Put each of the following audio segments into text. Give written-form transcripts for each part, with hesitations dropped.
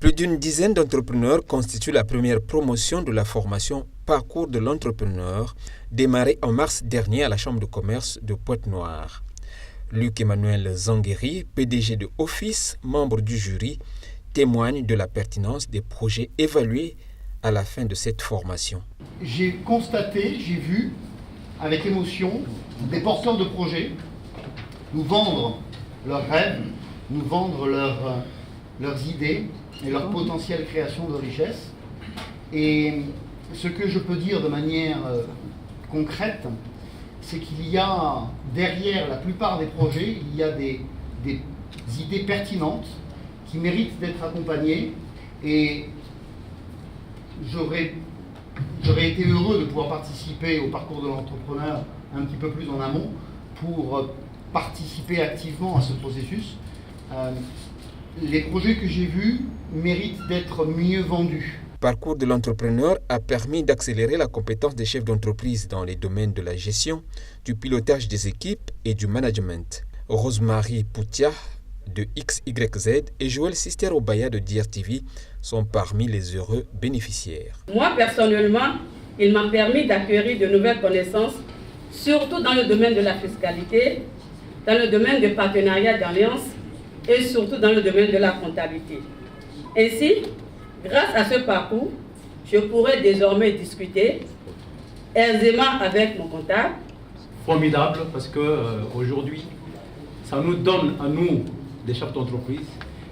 Plus d'une dizaine d'entrepreneurs constituent la première promotion de la formation Parcours de l'entrepreneur, démarrée en mars dernier à la Chambre de commerce de Pointe-Noire. Luc-Emmanuel Zangueri, PDG de Office, membre du jury, témoigne de la pertinence des projets évalués à la fin de cette formation. J'ai constaté, j'ai vu avec émotion des porteurs de projets nous vendre leurs rêves, nous vendre leurs idées et leur potentielle création de richesse. Et ce que je peux dire de manière concrète, c'est qu'il y a derrière la plupart des projets, il y a des idées pertinentes qui méritent d'être accompagnées, et j'aurais été heureux de pouvoir participer au parcours de l'entrepreneur un petit peu plus en amont pour participer activement à ce processus. Les projets que j'ai vus méritent d'être mieux vendus. Parcours de l'entrepreneur a permis d'accélérer la compétence des chefs d'entreprise dans les domaines de la gestion, du pilotage des équipes et du management. Rosemary Poutia de XYZ et Joël Sister-Obaya de DRTV sont parmi les heureux bénéficiaires. Moi, personnellement, il m'a permis d'acquérir de nouvelles connaissances, surtout dans le domaine de la fiscalité, dans le domaine du partenariat d'alliance et surtout dans le domaine de la comptabilité. Ainsi, grâce à ce parcours, je pourrai désormais discuter aisément avec mon comptable. Formidable, parce qu'aujourd'hui, ça nous donne à nous, des chefs d'entreprise,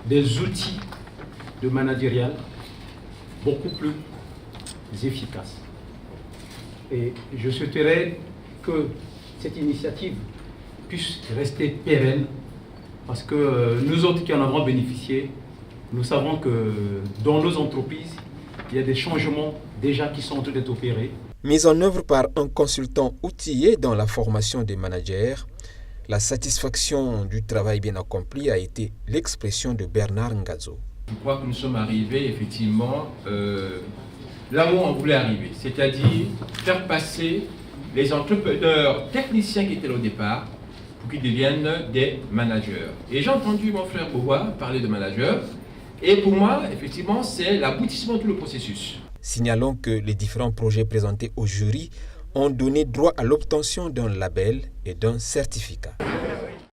des outils de managérial beaucoup plus efficaces. Et je souhaiterais que cette initiative puisse rester pérenne, parce que nous autres qui en avons bénéficié, nous savons que dans nos entreprises, il y a des changements déjà qui sont en train d'être opérés. Mise en œuvre par un consultant outillé dans la formation des managers, la satisfaction du travail bien accompli a été l'expression de Bernard Ngazo. Je crois que nous sommes arrivés effectivement là où on voulait arriver, c'est-à-dire faire passer les entrepreneurs techniciens qui étaient là au départ pour qu'ils deviennent des managers. Et j'ai entendu mon frère Beauvoir parler de managers, et pour moi, effectivement, c'est l'aboutissement de tout le processus. Signalons que les différents projets présentés au jury ont donné droit à l'obtention d'un label et d'un certificat.